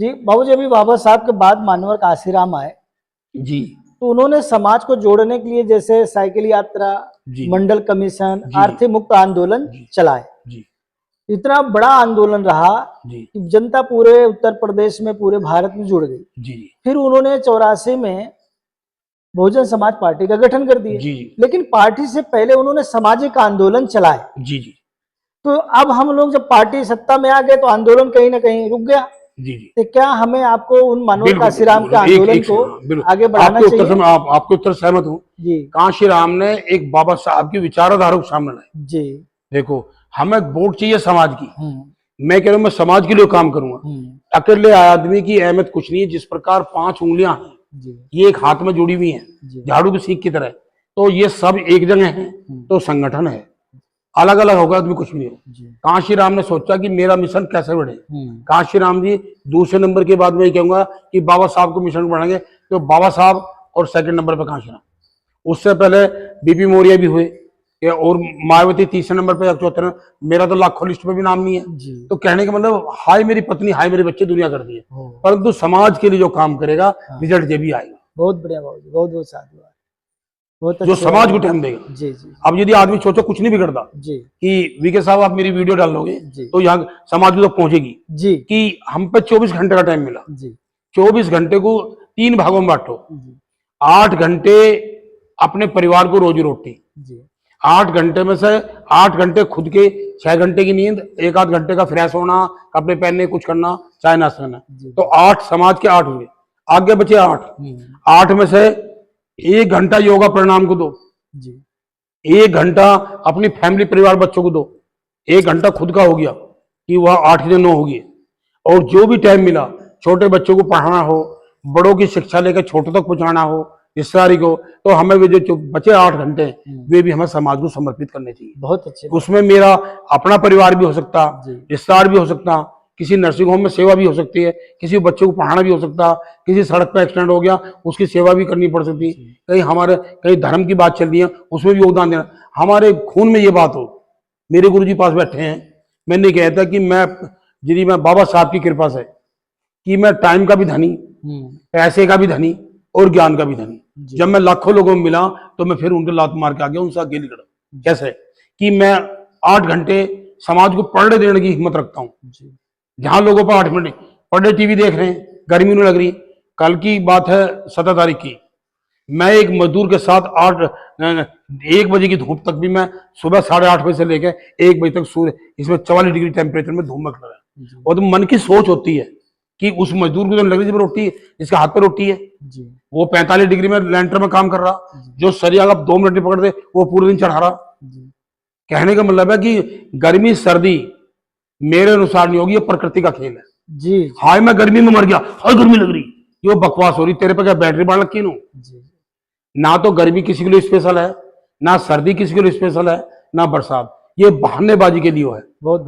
जी बाबूजी, अभी बाबा साहब के बाद मानवर काशीराम आए जी तो उन्होंने समाज को जोड़ने के लिए जैसे साइकिल यात्रा, जी मंडल कमीशन, जी आर्थिक मुक्त आंदोलन जी चलाए। जी इतना बड़ा आंदोलन रहा जी कि जनता पूरे उत्तर प्रदेश में, पूरे भारत में जुड़ गई। जी फिर उन्होंने 84 में बहुजन समाज पार्टी का गठन कर दिया, जी लेकिन पार्टी से पहले उन्होंने सामाजिक आंदोलन चलाए। जी जी तो अब हम लोग जब पार्टी सत्ता में आ गए तो आंदोलन कहीं ना कहीं रुक गया। जी जी तो क्या हमें आपको उन मानवर बिल्कुल काशीराम के बिल्कुल एक आंदोलन एक को हाँ, बिल्कुल आगे बढ़ाना आपके उत्तर चाहिए? से मैं आपके उत्तर सहमत हूँ। जी कांशीराम ने एक बाबा साहब की विचारधारा को सामने लाई। जी। देखो, हमें वोट चाहिए समाज की। हम्म मैं कह रहा हूँ मैं समाज के लिए काम करूंगा। हम्म। अकेले आदमी की अहमियत कुछ नहीं है। जिस प्रकार 5 उंगलियां हैं, जी ये एक हाथ में जुड़ी हुई हैं, जी। झाड़ू की सीख की तरह, तो ये सब एक जगह हैं, तो संगठन है। अलग अलग होगा तो कुछ नहीं होगा। जी। कांशीराम ने सोचा कि मेरा मिशन कैसे बढ़े। हम्म कांशीराम जी दूसरे नंबर के बाद मैं ये कहूंगा कि बाबा साहब को मिशन बढ़ाएंगे, तो बाबा साहब और सेकंड नंबर पे कांशीराम। उससे पहले बीपी मौर्य भी हुए और मायावती तीसरे नंबर पे, चौथे नंबर। मेरा तो लाखों लिस्ट में भी नाम नहीं है। जी। तो कहने का मतलब हाय मेरी पत्नी, हाय मेरे बच्चे, दुनिया कर दी है। हो, परंतु समाज के लिए जो काम करेगा, हाँ। रिजल्ट ये भी आएगा, बहुत बढ़िया बाबूजी, बहुत बहुत साधुवाद, बहुत जो अच्छी समाज को बात है। टाइम देगा। जी जी अब यदि आदमी सोचो कुछ नहीं बिगड़ता जी कि वीके साहब आप मेरी वीडियो डाल लोगे जी तो यहाँ समाज में तो पहुंचेगी, जी कि हम पे 24 घंटे का टाइम मिला। जी 24 घंटे को 3 भागों में बांटो। जी 8 घंटे अपने परिवार को रोजी रोटी, जी 8 घंटे में से 8 घंटे खुद के, 6 घंटे की नींद, 1 आध घंटे का फ्रेश होना, कपड़े पहनने, कुछ करना, चाय नाश्ता करना। जी। तो 8 समाज के 8 हुए, आगे बचे 8। हम्म 8 में से 1 घंटा योगा प्राणायाम को दो, जी 1 घंटा अपनी फैमिली परिवार बच्चों को दो, 1 घंटा खुद का हो गया कि वह 8 से 9 होगी। और जो भी टाइम मिला, छोटे बच्चों को पढ़ाना हो, बड़ों की शिक्षा लेकर छोटों तक पहुंचाना हो, रिश्तेदारी को, तो हमें वे जो बचे 8 घंटे वे भी हमें समाज को समर्पित करने चाहिए। बहुत अच्छे बात। उसमें मेरा अपना परिवार भी हो सकता, जी रिश्तेदार भी हो सकता, किसी नर्सिंग होम में सेवा भी हो सकती है, किसी बच्चे को पढ़ाना भी हो सकता, किसी सड़क पर एक्सीडेंट हो गया उसकी सेवा भी करनी पड़ सकती, कहीं हमारे कहीं धर्म की बात चल रही है उसमें भी योगदान देना। हमारे खून में ये बात हो। मेरे गुरुजी पास बैठे हैं, मैंने कहता कि मैं बाबा साहब की कृपा से कि मैं टाइम का भी धनी, पैसे का भी धनी और ज्ञान का भी धनी। जब मैं लाखों लोगों में मिला तो मैं फिर उनके लात मार के आ गया, उनसे अकेली लड़ा। कैसे कि मैं 8 घंटे समाज को पढ़ने देने की हिम्मत रखता हूँ। जहां लोगों पर 8 मिनट पढ़े, टीवी देख रहे हैं, गर्मी नहीं लग रही। कल की बात है 17 तारीख की, मैं एक मजदूर के साथ 1 बजे की धूप तक भी, मैं सुबह 8:30 बजे से लेकर 1 बजे तक सूर्य, इसमें 44 डिग्री टेम्परेचर में धूप में खड़ा है। और तो मन की सोच होती है कि उस मजदूर को तो लग रही है रोटी, जिसके हाथ पे रोटी है, वो 45 डिग्री में लैंटर में काम कर रहा, जो सरिया का 2 मिनट में पकड़ दे वो पूरे दिन चढ़ा रहा। कहने का मतलब है कि गर्मी सर्दी मेरे अनुसार नहीं होगी, ये प्रकृति का खेल है। जी हाय मैं गर्मी में मर गया, हाय गर्मी लग रही, ये बकवास हो रही। तेरे पे क्या बैटरी बाढ़ लगी ना? तो गर्मी किसी के लिए स्पेशल है, ना सर्दी किसी के लिए स्पेशल है, ना बरसात। ये बहानेबाजी के लिए है।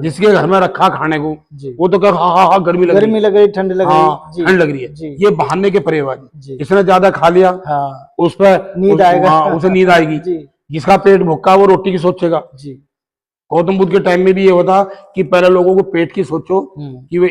जिसके घर में रखा खाने को वो तो कह हाँ गर्मी लग रही, ठंड लग रही, हाँ ठंड लग रही है। ये बहाने के परेबाजी। जिसने ज्यादा खा लिया उस पर नींद आएगा, उसे नींद आएगी। जिसका पेट भुक्का वो रोटी की सोचेगा। गौतम बुद्ध के टाइम में भी ये होता कि पहले लोगों को पेट की सोचो कि वे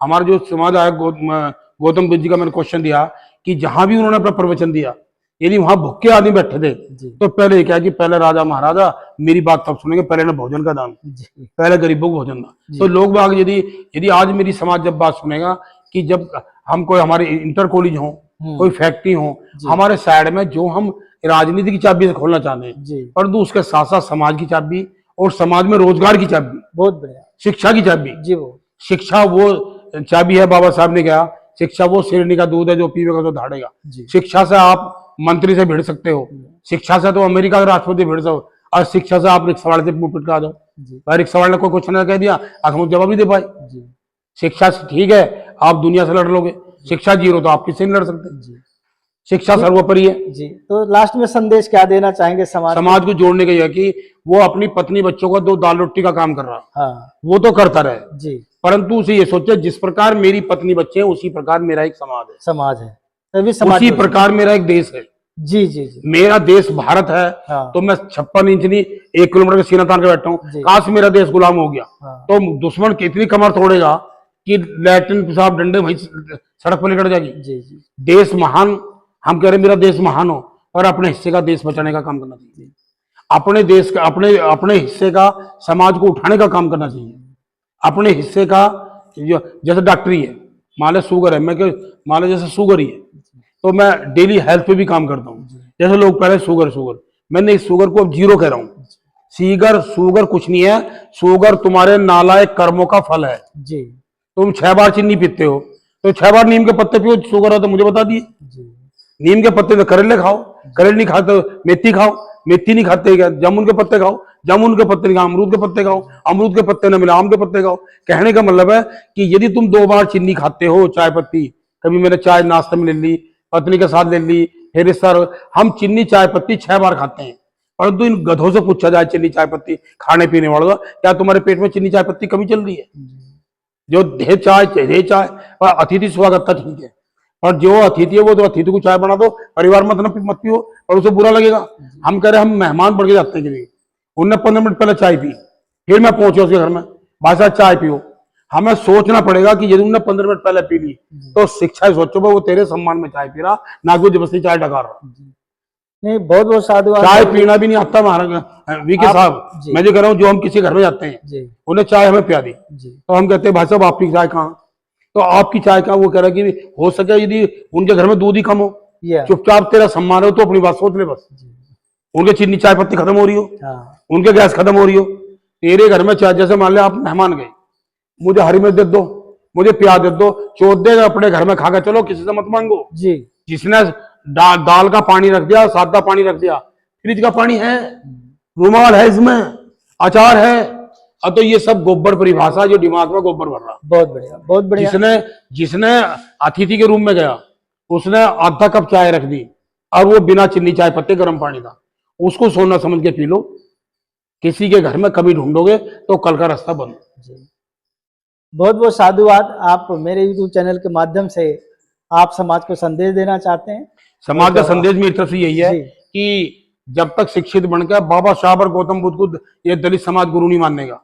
हमारा जो समाज आया, गौतम बुद्ध जी का मैंने क्वेश्चन दिया कि जहां भी उन्होंने अपना प्रवचन दिया, यदि वहां भूखे आदमी बैठे थे तो पहले क्या कि पहले राजा महाराजा मेरी बात तब सुनेंगे, पहले ना भोजन का दान, पहले गरीबों को भोजन दान। तो लोग बाग यदि आज मेरी समाज जब बात सुनेगा कि जब हम कोई हमारे इंटर कॉलेज हो, कोई फैक्ट्री हो हमारे साइड में, जो हम राजनीति की चाबी से खोलना चाहते हैं, परंतु उसके साथ साथ समाज की चाबी और समाज में रोजगार की चाबी, बहुत बढ़िया शिक्षा की चाबी जी, वो शिक्षा वो चाबी है। बाबा साहब ने कहा शिक्षा वो शेरनी का दूध है, जो पीवेगा तो धाड़ेगा। शिक्षा से आप मंत्री से भिड़ सकते हो, शिक्षा से तो अमेरिका का राष्ट्रपति भिड़ सकते हो, और शिक्षा से आप रिक्शा वाले से मुंह आ जाओ। भाई रिक्शा वाले ने कोई क्वेश्चन कह दिया, आखिर जवाब नहीं दे पाए। शिक्षा से ठीक है आप दुनिया से लड़ लोगे, शिक्षा जीरो तो आप किससे नहीं लड़ सकते। शिक्षा सर्वोपरि है जी। तो लास्ट में संदेश क्या देना चाहेंगे समाज को जोड़ने का? यह कि वो अपनी पत्नी बच्चों का 2 दाल रोटी का काम कर रहा, वो तो करता रहे जी, परंतु उसे ये सोचे जिस प्रकार मेरी पत्नी बच्चे हैं उसी प्रकार मेरा एक समाज है, तभी समाज, उसी प्रकार मेरा एक देश है। जी जी जी। मेरा देश भारत है। तो मैं 56 इंच नहीं 1 किलोमीटर का सीना तान के बैठा हूँ। काश मेरा देश गुलाम हो गया तो दुश्मन कितनी कमर तोड़ेगा कि लैट्रिन पेशाब डंडे वहीं सड़क पर लेकर जाएगी। जी जी देश महान, हम कह रहे हैं मेरा देश महान हो, और अपने हिस्से का देश बचाने का काम करना चाहिए। अपने देश का, अपने अपने हिस्से का समाज को उठाने का काम करना चाहिए। अपने हिस्से का जैसे डॉक्टरी है, मान लो शुगर है, मान लो जैसे शुगर ही है, तो मैं डेली हेल्थ पे भी काम करता हूँ। जैसे लोग पहले शुगर, मैंने इस शुगर को अब जीरो कह रहा हूँ। शुगर कुछ नहीं है, शुगर तुम्हारे नालायक कर्मों का फल है। जी तुम 6 बार चीनी पीते हो, तो 6 बार नीम के पत्ते पियो, शुगर हो तो मुझे बता दिए। जी नीम के पत्ते तो करेले खाओ, करेले नहीं खाते मेथी खाओ, मेथी नहीं खाते क्या जामुन के पत्ते खाओ, जामुन के पत्ते नहीं खाओ, अमरूद के पत्ते खाओ, अमरूद के पत्ते न मिला आम के पत्ते खाओ। कहने का मतलब है कि यदि तुम 2 बार चीनी खाते हो, चाय पत्ती, कभी मैंने चाय नाश्ते में ले ली, पत्नी के साथ ले ली, फिर सर हम चीनी चाय पत्ती 6 बार खाते हैं। परंतु इन गधों से पूछा जाए चीनी चाय पत्ती खाने पीने वालों, क्या तुम्हारे पेट में चीनी चाय पत्ती कमी चल रही है? जो दे चाय और अतिथि स्वागत था, ठीक है, और जो अतिथि है वो तो अतिथि को चाय बना दो, परिवार मत पियो, और उसे बुरा लगेगा। हम कह रहे हैं हम मेहमान बढ़ के जाते हैं कि नहीं, उनने 15 मिनट पहले चाय पी, फिर मैं पहुंचे उसके घर में, भाई साहब चाय पियो। हमें सोचना पड़ेगा कि यदि उन्होंने 15 मिनट पहले पी ली तो शिक्षा सोचो वो तेरे सम्मान में चाय पी रहा, ना कि जबरदस्ती चाय डकार रहा। नहीं, बहुत बहुत साधुवाद। चाय पीना भी नहीं आता हमारा वीके साहब। जी। मैं जो कह रहा हूँ, जो हम किसी घर में जाते हैं, जी उन्हें चाय हमें पिया दी, जी तो हम कहते हैं भाई साहब आपकी चाय कहाँ? तो आपकी चाय कहाँ? वो कह रहा है कि हो सके यदि उनके घर में दूध ही कम हो, या चुपचाप तेरा सम्मान हो तो अपनी बात सोच ले बस। उनके चीनी चाय पत्ती खत्म हो रही हो, हाँ उनके गैस खत्म हो रही हो, तेरे घर में चाय, जैसे मान लिया आप मेहमान गए, मुझे हरी मिर्च दे दो, मुझे प्याज दे दो, चौदह अपने घर में खा के चलो, किसी से मत मांगो। जी जिसने दाल का पानी रख दिया, सादा पानी रख दिया, फ्रिज का पानी है, रुमाल है, इसमें अचार है, अब तो ये सब गोबर परिभाषा जो दिमाग में गोबर भर रहा। बहुत बढ़िया, बहुत बढ़िया। जिसने अतिथि के रूम में गया, उसने आधा कप चाय रख दी, और वो बिना चीनी चाय पत्ते गर्म पानी था, उसको सोना समझ के पी लो। किसी के घर में कभी ढूंढोगे तो कल का रास्ता बंद। जी बहुत बहुत साधुवाद। आप मेरे YouTube चैनल के माध्यम से आप समाज को संदेश देना चाहते हैं? समाज का संदेश मेरी तरफ से यही है जी। कि जब तक शिक्षित बन के बाबा साहब और गौतम बुद्ध को ये दलित समाज गुरु नहीं मानेगा,